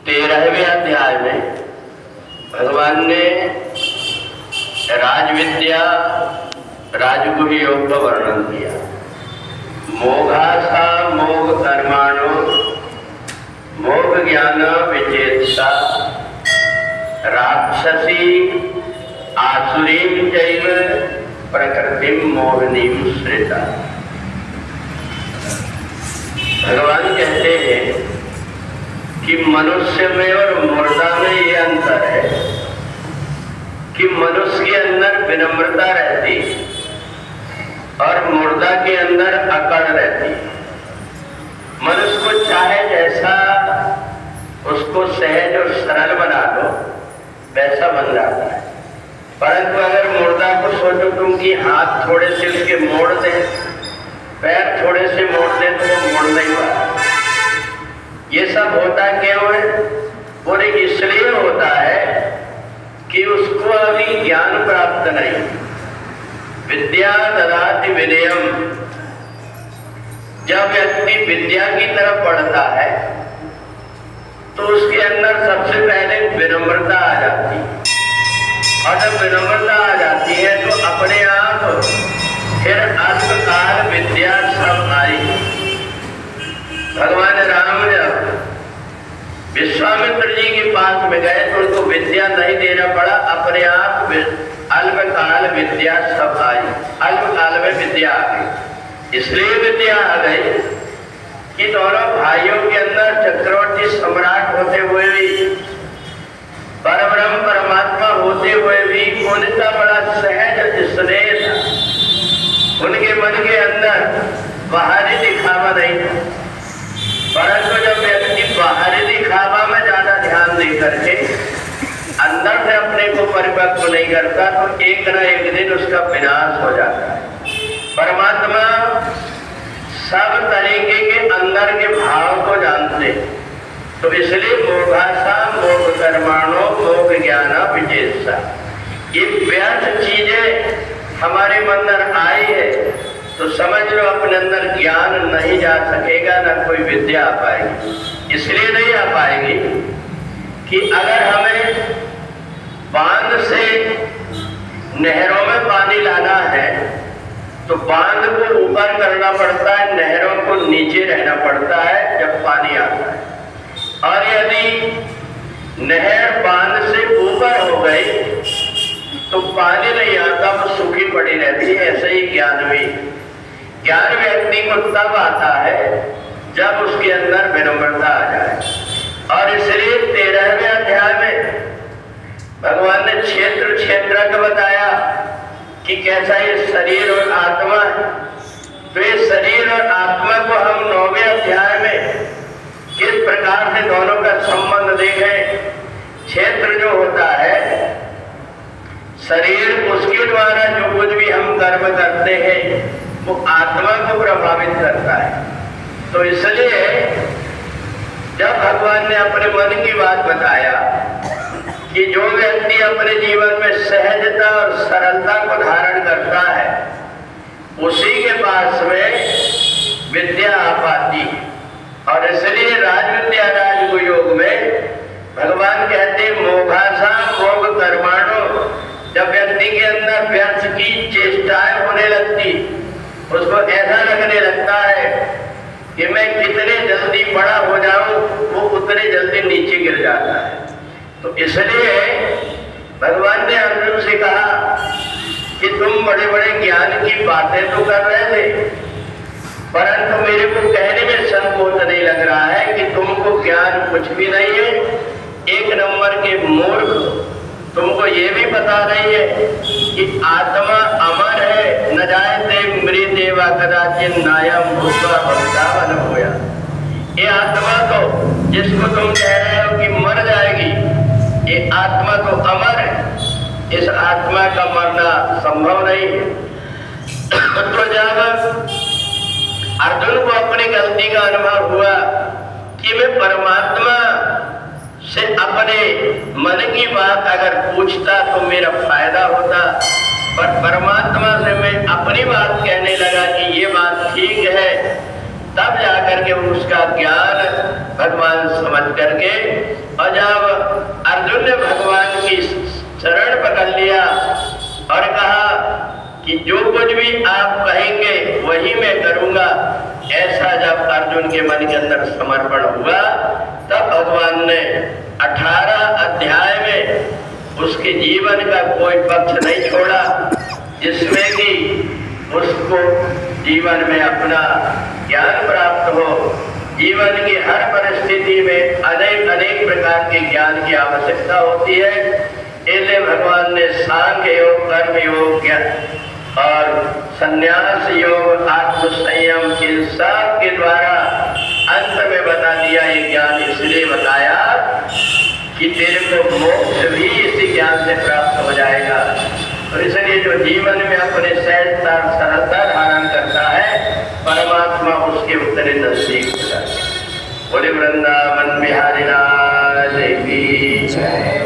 13वें अध्याय में भगवान ने राजविद्या राजगुह योग का वर्णन किया। मोघासा मोघ कर्माणो मोघ ज्ञान विचेतसा राक्षसी आसुरीं चैव प्रकृतिं मोहनीं श्रिता। भगवान कहते हैं कि मनुष्य में और मुर्दा में ये अंतर है कि मनुष्य के अंदर विनम्रता रहती और मुर्दा के अंदर अकड़ रहती। मनुष्य को चाहे जैसा उसको सहज और सरल बना दो वैसा बन जाता है, परंतु अगर मुर्दा को सोचो तुम कि हाथ थोड़े से उसके मोड़ दे, पैर थोड़े से मोड़ दे तो वो मोड़ नहीं पाता। ये सब होता क्यों है? वो इसलिए होता है कि उसको अभी ज्ञान प्राप्त नहीं। विद्या ददाति विनयम। जब व्यक्ति विद्या की तरफ बढ़ता है तो उसके अंदर सबसे पहले विनम्रता आ जाती है, और जब विनम्रता आ जाती है तो अपने आप फिर अल्पकाल विद्या सब आई। भगवान राम जब विश्वामित्र जी के पास में गए तो उनको विद्या नहीं देना पड़ा, अपने आप अल्पकाल विद्या सब आई। अल्पकाल में विद्या आ गई, इसलिए विद्या आ गई कि दोनों भाइयों के अंदर चक्रवर्ती सम्राट होते हुए भी, परब्रह्म परमात्मा होते हुए भी उनका बड़ा सहज स्नेह था। उनके मन के अंदर बाहरी दिखावा नहीं था, परंतु जब व्यक्ति बाहरी दिखावा में ज्यादा ध्यान दे करके अंदर से अपने को परिपक्व नहीं करता तो एक न एक दिन उसका विनाश हो जाता है। परमात्मा सब तरीके के अंदर के भाव को जानते, तो इसलिए मोघासा मोघ कर्माणो मोघ ज्ञान विचेतसा। ये व्यर्थ चीजें हमारे अंदर आई है तो समझ लो अपने अंदर ज्ञान नहीं जा सकेगा, ना कोई विद्या आ पाएगी। इसलिए नहीं आ पाएगी कि अगर हमें बांध से नहरों में पानी लाना है तो बांध को ऊपर करना पड़ता है, नहरों को नीचे रहना पड़ता है जब पानी आता है। और यदि नहर बांध से ऊपर हो गई तो पानी नहीं आता, वो सूखी पड़ी रहती है। ऐसे ही ज्ञान भी, ज्ञान व्यक्ति को तब आता है जब उसके अंदर विनम्रता आ जाए। और इसलिए 13वें अध्याय में भगवान ने क्षेत्र क्षेत्र का बताया कि कैसा ये शरीर और आत्मा है। तो ये शरीर और आत्मा को हम 9वें अध्याय में किस प्रकार से दोनों का संबंध देखें। क्षेत्र जो होता है शरीर, उसके द्वारा जो कुछ भी हम कर्म करते हैं वो आत्मा को प्रभावित करता है। तो इसलिए जब भगवान ने अपने मन की बात बताया कि जो व्यक्ति अपने जीवन में सहजता और सरलता को धारण करता है उसी के पास में विद्या आ पाती है। और इसलिए राजविद्या राजगुह योग में भगवान कहते मोघासा मोघ कर्माणो। जब व्यक्ति के अंदर व्यर्थ की चेष्टाएं होने लगती, उसको ऐसा लगने लगता है कि मैं कितने जल्दी बड़ा हो जाऊं, वो उतने जल्दी नीचे गिर जाता है। तो इसलिए भगवान ने अर्जुन से कहा कि तुम बड़े बड़े ज्ञान की बातें तो कर रहे थे, परंतु मेरे को कहने में संकोच नहीं लग रहा है कि तुमको ज्ञान कुछ भी नहीं है। एक नंबर के मूर्ख, तुमको ये भी पता नहीं है कि आत्मा अमर है, न जायते मृतेवा कदाचिन नायम भूत्वा भविष्यवान होया। ये आत्मा तो जिसको तुम कह रहे हो कि मर जाएगी, ये आत्मा तो अमर है, इस आत्मा का मरना संभव नहीं है। तो जब अर्जुन को अपनी गलती का अनुभव हुआ कि मैं परमात्मा से अपने मन की बात अगर पूछता तो मेरा फायदा होता, पर परमात्मा से मैं अपनी बात कहने लगा कि ये बात ठीक है, तब जाकर के उसका ज्ञान भगवान समझ करके, और जब अर्जुन ने भगवान की शरण पकड़ लिया और कहा कि जो कुछ भी आप कहेंगे वही मैं करूंगा, ऐसा जब अर्जुन के मन के अंदर समर्पण हुआ, तब भगवान ने 18 अध्याय में उसके जीवन का कोई पक्ष नहीं छोड़ा जिसमें कि उसको जीवन में अपना ज्ञान प्राप्त हो। जीवन की हर परिस्थिति में अनेक अनेक प्रकार के ज्ञान की आवश्यकता होती है। इसलिए भगवान ने सांख्य योग, कर्म योग और संन्यास योग, आत्म संयम, इन सब के द्वारा अंत में बता दिया। ये ज्ञान इसलिए बताया कि तेरे को मोक्ष भी इसी ज्ञान से प्राप्त हो जाएगा। तो इसलिए जो जीवन में अपने सहजता सरलता धारण करता है, परमात्मा उसके उतने नजदीक होता है। बोले वृंदावन बिहारी लाल की जय।